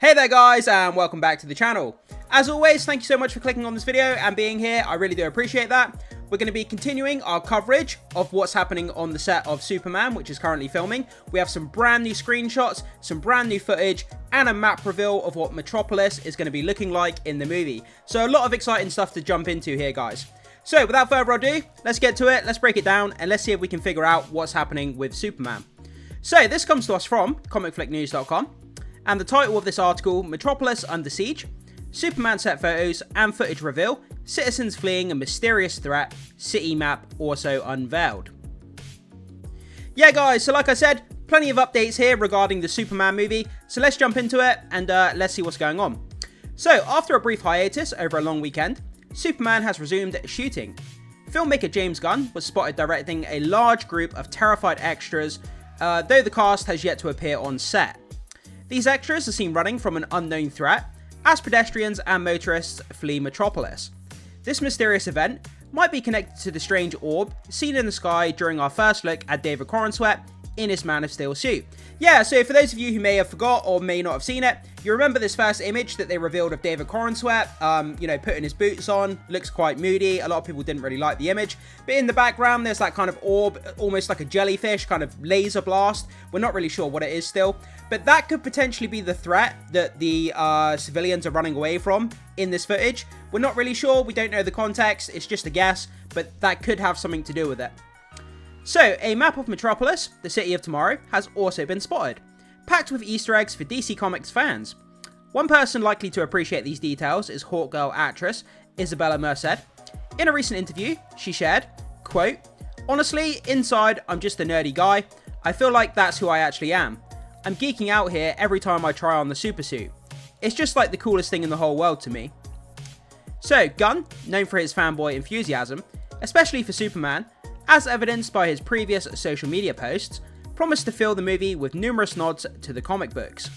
Hey there guys, and welcome back to the channel. As always, thank you so much for clicking on this video and being here. I really do appreciate that. We're going to be continuing our coverage of what's happening on the set of Superman, which is currently filming. We have some brand new screenshots, some brand new footage, and a map reveal of what Metropolis is going to be looking like in the movie. So a lot of exciting stuff to jump into here, guys. So without further ado, let's get to it, let's break it down, and let's see if we can figure out what's happening with Superman. So this comes to us from comicflicknews.com. And the title of this article, Metropolis Under Siege, Superman set photos and footage reveal, citizens fleeing a mysterious threat, city map also unveiled. Yeah guys, so like I said, plenty of updates here regarding the Superman movie, so let's jump into it and let's see what's going on. So after a brief hiatus over a long weekend, Superman has resumed shooting. Filmmaker James Gunn was spotted directing a large group of terrified extras, though the cast has yet to appear on set. These extras are seen running from an unknown threat as pedestrians and motorists flee Metropolis. This mysterious event might be connected to the strange orb seen in the sky during our first look at David Corenswet in his Man of Steel suit. Yeah, so for those of you who may have forgot or may not have seen it, you remember this first image that they revealed of David Corenswet, putting his boots on, looks quite moody. A lot of people didn't really like the image, but in the background there's that kind of orb, almost like a jellyfish, kind of laser blast. We're not really sure what it is still, but that could potentially be the threat that the civilians are running away from in this footage. We're not really sure, we don't know the context, it's just a guess, but that could have something to do with it. So, a map of Metropolis, the city of tomorrow, has also been spotted, packed with Easter eggs for DC Comics fans. One person likely to appreciate these details is Hawkgirl actress Isabella Merced. In a recent interview, she shared, quote, "Honestly, inside, I'm just a nerdy guy. I feel like that's who I actually am. I'm geeking out here every time I try on the supersuit. It's just like the coolest thing in the whole world to me." So, Gunn, known for his fanboy enthusiasm, especially for Superman, as evidenced by his previous social media posts, promised to fill the movie with numerous nods to the comic books.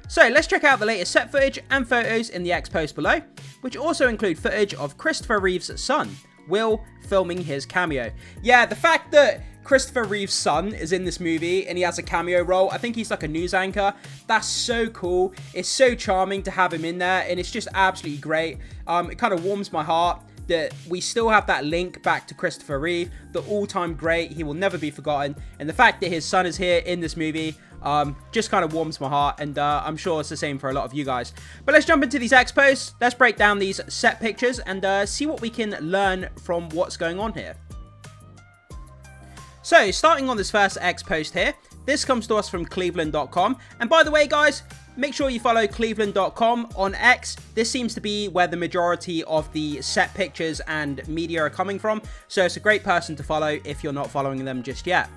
So let's check out the latest set footage and photos in the X post below, which also include footage of Christopher Reeve's son, Will, filming his cameo. Yeah, the fact that Christopher Reeve's son is in this movie and he has a cameo role, I think he's like a news anchor, that's so cool. It's so charming to have him in there and it's just absolutely great. It kind of warms my heart that we still have that link back to Christopher Reeve, the all-time great. He will never be forgotten, and the fact that his son is here in this movie just kind of warms my heart, and I'm sure it's the same for a lot of you guys. But let's jump into these X posts, let's break down these set pictures and see what we can learn from what's going on here. So starting on this first X post here, this comes to us from Cleveland.com, and by the way guys, make sure you follow Cleveland.com on X. This seems to be where the majority of the set pictures and media are coming from, so it's a great person to follow if you're not following them just yet.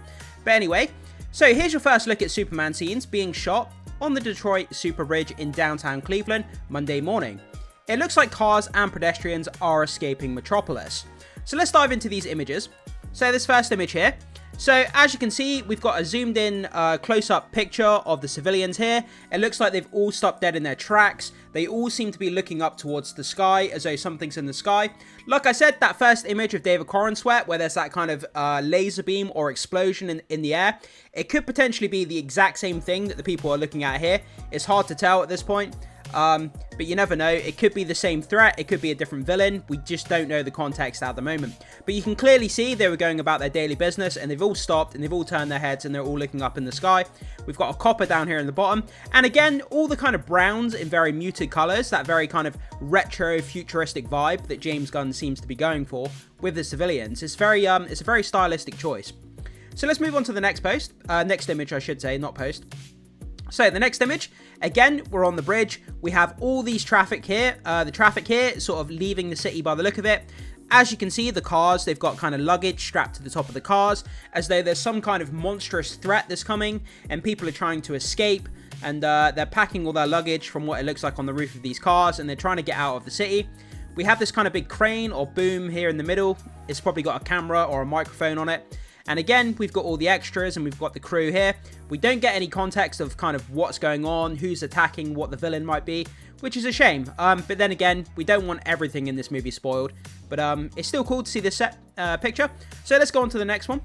But anyway, so here's your first look at Superman scenes being shot on the Detroit Super Bridge in downtown Cleveland Monday morning. It looks like cars and pedestrians are escaping Metropolis. So let's dive into these images. So this first image here. So as you can see, we've got a zoomed in close-up picture of the civilians here. It looks like they've all stopped dead in their tracks. They all seem to be looking up towards the sky as though something's in the sky. Like I said, that first image of David Corenswet where there's that kind of laser beam or explosion in the air, it could potentially be the exact same thing that the people are looking at here. It's hard to tell at this point. But you never know, it could be the same threat, it could be a different villain, we just don't know the context at the moment. But you can clearly see they were going about their daily business and they've all stopped and they've all turned their heads and they're all looking up in the sky. We've got a copper down here in the bottom, and again, all the kind of browns in very muted colours, that very kind of retro futuristic vibe that James Gunn seems to be going for with the civilians. It's a very stylistic choice. So let's move on to the next post, next image I should say, not post. So the next image, again, we're on the bridge. We have all these traffic here. The traffic here is sort of leaving the city by the look of it. As you can see, the cars, they've got kind of luggage strapped to the top of the cars, as though there's some kind of monstrous threat that's coming, and people are trying to escape, and they're packing all their luggage from what it looks like on the roof of these cars, and they're trying to get out of the city. We have this kind of big crane or boom here in the middle. It's probably got a camera or a microphone on it. And again, we've got all the extras and we've got the crew here. We don't get any context of kind of what's going on, who's attacking, what the villain might be, which is a shame. But then again, we don't want everything in this movie spoiled. But it's still cool to see this set picture. So let's go on to the next one.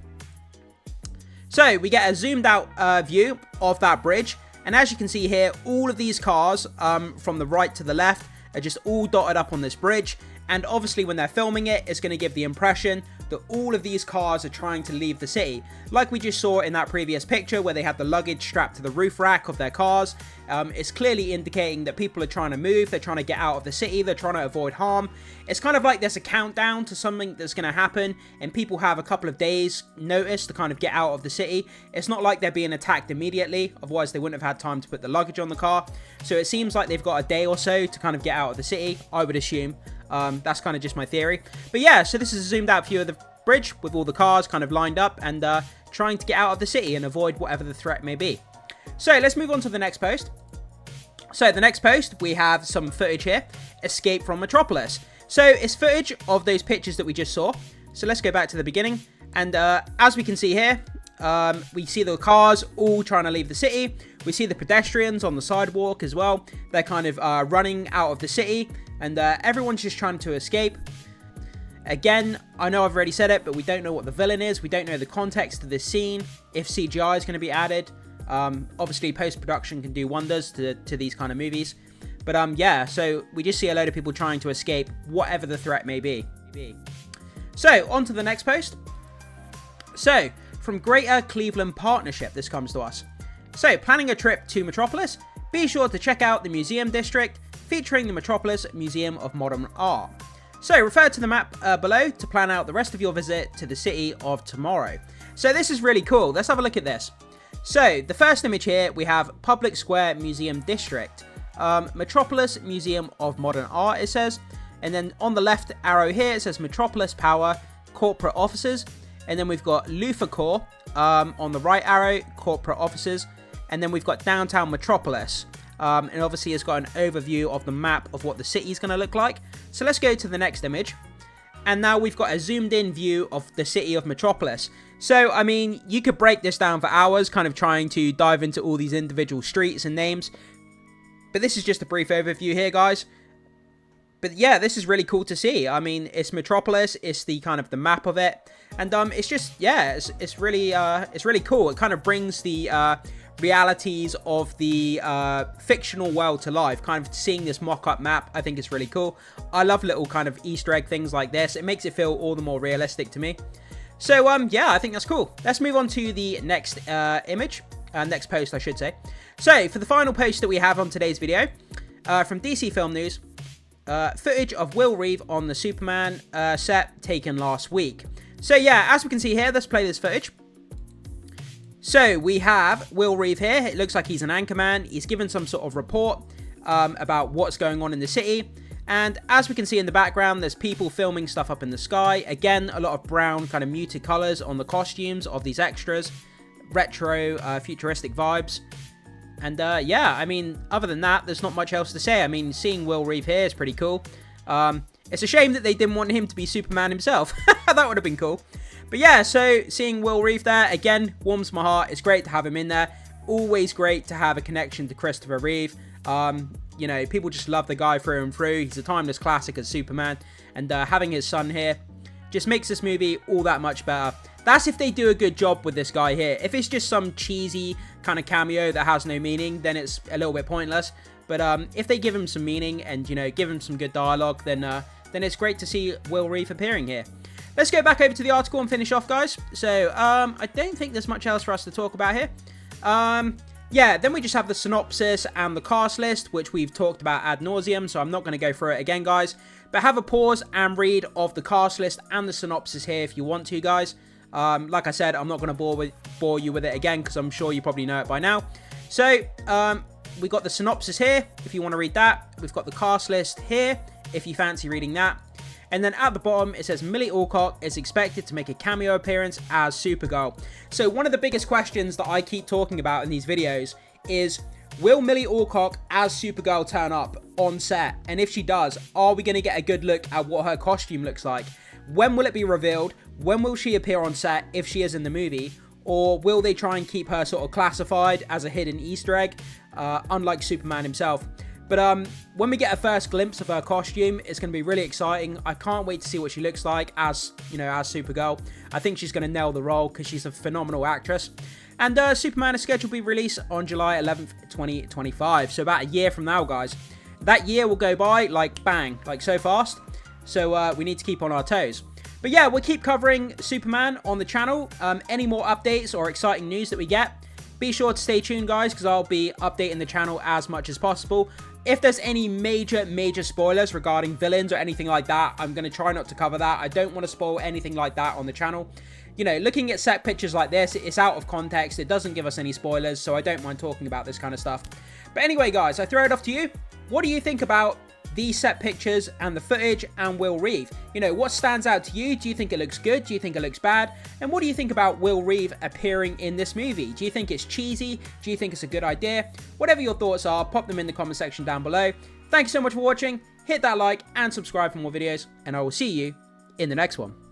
So we get a zoomed out view of that bridge. And as you can see here, all of these cars from the right to the left are just all dotted up on this bridge. And obviously when they're filming it, it's going to give the impression that all of these cars are trying to leave the city. Like we just saw in that previous picture where they had the luggage strapped to the roof rack of their cars. It's clearly indicating that people are trying to move, they're trying to get out of the city, they're trying to avoid harm. It's kind of like there's a countdown to something that's going to happen, and people have a couple of days notice to kind of get out of the city. It's not like they're being attacked immediately, otherwise they wouldn't have had time to put the luggage on the car. So it seems like they've got a day or so to kind of get out of the city, I would assume. That's kind of just my theory. But yeah, so this is a zoomed out view of the bridge with all the cars kind of lined up and trying to get out of the city and avoid whatever the threat may be. So let's move on to the next post. So the next post, we have some footage here. Escape from Metropolis. So it's footage of those pictures that we just saw. So let's go back to the beginning. And as we can see here, we see the cars all trying to leave the city. We see the pedestrians on the sidewalk as well. They're kind of running out of the city. And everyone's just trying to escape. Again, I know I've already said it, but we don't know what the villain is. We don't know the context of this scene. If CGI is going to be added. Obviously, post-production can do wonders to these kind of movies. But yeah, so we just see a load of people trying to escape whatever the threat may be. So, on to the next post. So, from Greater Cleveland Partnership, this comes to us. So, planning a trip to Metropolis? Be sure to check out the Museum District, featuring the Metropolis Museum of Modern Art. So, refer to the map below to plan out the rest of your visit to the city of tomorrow. So, this is really cool. Let's have a look at this. So, the first image here, we have Public Square Museum District. Metropolis Museum of Modern Art, it says. And then on the left arrow here, it says Metropolis Power Corporate Offices. And then we've got Luthor on the right arrow, Corporate Offices. And then we've got Downtown Metropolis. And obviously it's got an overview of the map of what the city is going to look like. So let's go to the next image. And now we've got a zoomed in view of the city of Metropolis. So, I mean, you could break this down for hours, kind of trying to dive into all these individual streets and names. But this is just a brief overview here, guys. But yeah, this is really cool to see. I mean, it's Metropolis, it's the kind of the map of it. And it's just, yeah, it's really cool. It kind of brings the realities of the fictional world to life. Kind of seeing this mock-up map, I think it's really cool. I love little kind of Easter egg things like this. It makes it feel all the more realistic to me. So yeah, I think that's cool. Let's move on to the next image, next post, I should say. So for the final post that we have on today's video, from DC Film News, footage of Will Reeve on the Superman set taken last week. So yeah, as we can see here, let's play this footage. So we have Will Reeve here. It looks like he's an anchorman. He's given some sort of report about what's going on in the city. And as we can see in the background, there's people filming stuff up in the sky. Again, a lot of brown, kind of muted colors on the costumes of these extras. Retro, futuristic vibes. And yeah, I mean, other than that, there's not much else to say. I mean, seeing Will Reeve here is pretty cool. It's a shame that they didn't want him to be Superman himself. That would have been cool. But yeah, so seeing Will Reeve there, again, warms my heart. It's great to have him in there. Always great to have a connection to Christopher Reeve. You know, people just love the guy through and through. He's a timeless classic as Superman. And having his son here just makes this movie all that much better. That's if they do a good job with this guy here. If it's just some cheesy kind of cameo that has no meaning, then it's a little bit pointless. But if they give him some meaning and, you know, give him some good dialogue, then it's great to see Will Reeve appearing here. Let's go back over to the article and finish off, guys. So, I don't think there's much else for us to talk about here. Yeah, then we just have the synopsis and the cast list, which we've talked about ad nauseum, so I'm not going to go through it again, guys. But have a pause and read of the cast list and the synopsis here if you want to, guys. Like I said, I'm not going to bore you with it again, because I'm sure you probably know it by now. So, we got the synopsis here, if you want to read that. We've got the cast list here, if you fancy reading that. And then at the bottom, it says Millie Alcock is expected to make a cameo appearance as Supergirl. So one of the biggest questions that I keep talking about in these videos is, will Millie Alcock as Supergirl turn up on set? And if she does, are we going to get a good look at what her costume looks like? When will it be revealed? When will she appear on set if she is in the movie? Or will they try and keep her sort of classified as a hidden Easter egg, unlike Superman himself? But when we get a first glimpse of her costume, it's going to be really exciting. I can't wait to see what she looks like as, you know, as Supergirl. I think she's going to nail the role because she's a phenomenal actress. And Superman is scheduled to be released on July 11th, 2025. So about a year from now, guys. That year will go by like bang, like so fast. So we need to keep on our toes. But yeah, we'll keep covering Superman on the channel. Any more updates or exciting news that we get, be sure to stay tuned, guys, because I'll be updating the channel as much as possible. If there's any major spoilers regarding villains or anything like that, I'm going to try not to cover that. I don't want to spoil anything like that on the channel. You know, looking at set pictures like this, it's out of context. It doesn't give us any spoilers, so I don't mind talking about this kind of stuff. But anyway, guys, I throw it off to you. What do you think about these set pictures and the footage and Will Reeve? You know, what stands out to you? Do you think it looks good? Do you think it looks bad? And what do you think about Will Reeve appearing in this movie? Do you think it's cheesy? Do you think it's a good idea? Whatever your thoughts are, pop them in the comment section down below. Thank you so much for watching. Hit that like and subscribe for more videos, and I will see you in the next one.